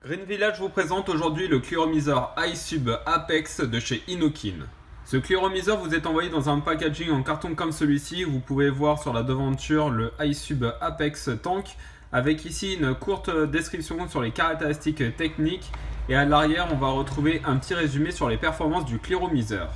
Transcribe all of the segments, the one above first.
Green Village vous présente aujourd'hui le chloromiseur iSub Apex de chez Inokin. Ce chloromiseur vous est envoyé dans un packaging en carton comme celui-ci. Vous pouvez voir sur la devanture le iSub Apex Tank avec ici une courte description sur les caractéristiques techniques et à l'arrière on va retrouver un petit résumé sur les performances du chloromiseur.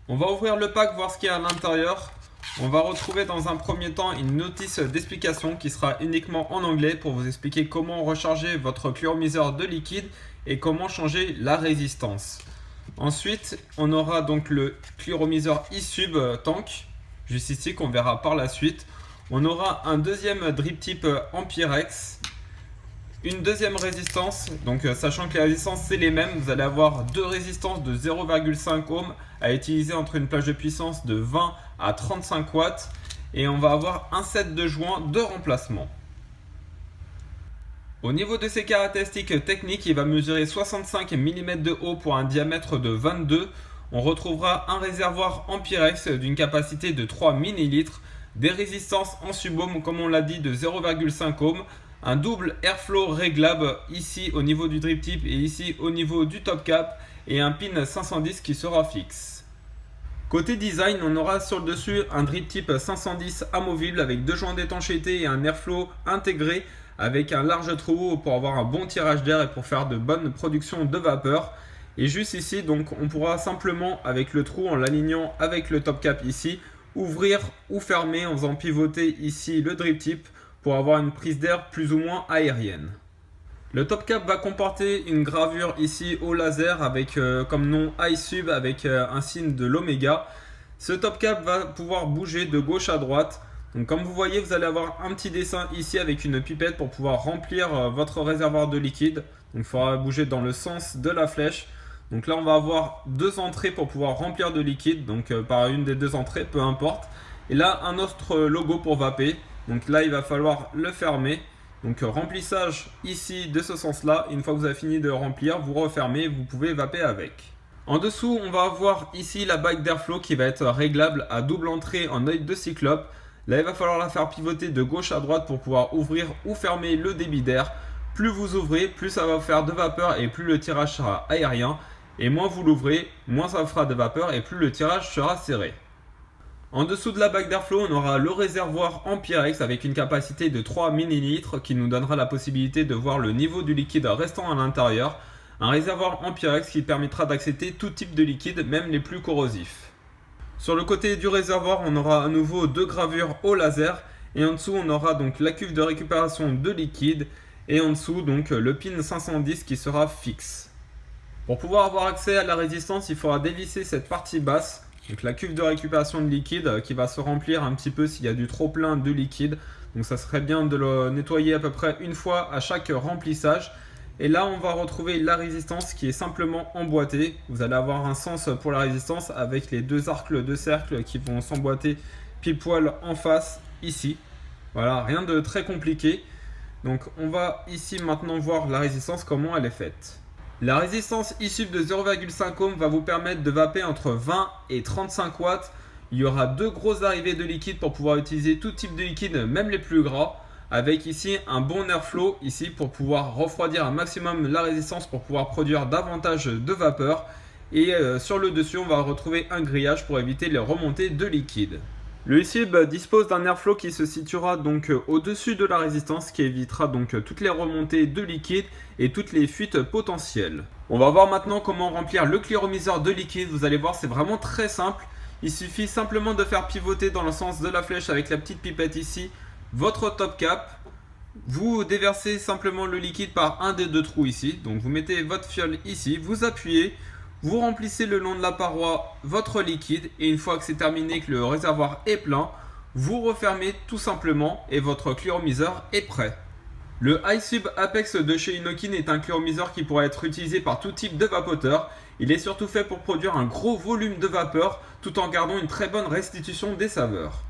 On va ouvrir le pack, voir ce qu'il y a à l'intérieur. On va retrouver dans un premier temps une notice d'explication qui sera uniquement en anglais pour vous expliquer comment recharger votre chloromiseur de liquide et comment changer la résistance. Ensuite, on aura donc le chloromiseur iSub Tank, juste ici qu'on verra par la suite. On aura un deuxième drip tip Amperex, une deuxième résistance, donc sachant que les résistances c'est les mêmes, vous allez avoir deux résistances de 0,5 ohms à utiliser entre une plage de puissance de 20 à 35 watts et on va avoir un set de joints de remplacement. Au niveau de ses caractéristiques techniques, il va mesurer 65 mm de haut pour un diamètre de 22. On retrouvera un réservoir Amperex d'une capacité de 3 ml, des résistances en sub-ohm comme on l'a dit de 0,5 ohm, un double airflow réglable ici au niveau du drip tip et ici au niveau du top cap et un pin 510 qui sera fixe. Côté design, on aura sur le dessus un drip tip 510 amovible avec deux joints d'étanchéité et un airflow intégré avec un large trou pour avoir un bon tirage d'air et pour faire de bonnes productions de vapeur. Et juste ici, donc on pourra simplement avec le trou en l'alignant avec le top cap ici, ouvrir ou fermer en faisant pivoter ici le drip tip pour avoir une prise d'air plus ou moins aérienne. Le top cap va comporter une gravure ici au laser avec comme nom iSub avec un signe de l'oméga. Ce top cap va pouvoir bouger de gauche à droite. Donc comme vous voyez, vous allez avoir un petit dessin ici avec une pipette pour pouvoir remplir votre réservoir de liquide. Donc il faudra bouger dans le sens de la flèche. Donc là on va avoir deux entrées pour pouvoir remplir de liquide. Donc par une des deux entrées, peu importe. Et là un autre logo pour vaper. Donc là il va falloir le fermer. Donc remplissage ici de ce sens là. Une fois que vous avez fini de remplir, vous refermez, vous pouvez vaper avec. En dessous on va avoir ici la bague d'airflow qui va être réglable à double entrée en œil de cyclope. Là il va falloir la faire pivoter de gauche à droite pour pouvoir ouvrir ou fermer le débit d'air. Plus vous ouvrez, plus ça va faire de vapeur et plus le tirage sera aérien. Et moins vous l'ouvrez, moins ça fera de vapeur et plus le tirage sera serré. En dessous de la bague d'airflow, on aura le réservoir Amperex avec une capacité de 3 ml qui nous donnera la possibilité de voir le niveau du liquide restant à l'intérieur. Un réservoir Amperex qui permettra d'accepter tout type de liquide, même les plus corrosifs. Sur le côté du réservoir, on aura à nouveau deux gravures au laser et en dessous on aura donc la cuve de récupération de liquide et en dessous donc le pin 510 qui sera fixe. Pour pouvoir avoir accès à la résistance, il faudra dévisser cette partie basse. Donc la cuve de récupération de liquide qui va se remplir un petit peu s'il y a du trop plein de liquide. Donc ça serait bien de le nettoyer à peu près une fois à chaque remplissage. Et là on va retrouver la résistance qui est simplement emboîtée. Vous allez avoir un sens pour la résistance avec les deux arcs de cercle qui vont s'emboîter pile poil en face ici. Voilà, rien de très compliqué. Donc on va ici maintenant voir la résistance, comment elle est faite. La résistance iSub de 0,5 ohm va vous permettre de vaper entre 20 et 35 watts. Il y aura deux grosses arrivées de liquide pour pouvoir utiliser tout type de liquide, même les plus gras. Avec ici un bon airflow ici pour pouvoir refroidir un maximum la résistance pour pouvoir produire davantage de vapeur. Et sur le dessus, on va retrouver un grillage pour éviter les remontées de liquide. Le iSub dispose d'un airflow qui se situera donc au-dessus de la résistance, qui évitera donc toutes les remontées de liquide et toutes les fuites potentielles. On va voir maintenant comment remplir le chloromiseur de liquide. Vous allez voir, c'est vraiment très simple. Il suffit simplement de faire pivoter dans le sens de la flèche avec la petite pipette ici votre top cap. Vous déversez simplement le liquide par un des deux trous ici. Donc vous mettez votre fiole ici, vous appuyez. Vous remplissez le long de la paroi votre liquide et une fois que c'est terminé, que le réservoir est plein, vous refermez tout simplement et votre chloromiseur est prêt. Le iSub Apex de chez Inokin est un chloromiseur qui pourrait être utilisé par tout type de vapoteur. Il est surtout fait pour produire un gros volume de vapeur tout en gardant une très bonne restitution des saveurs.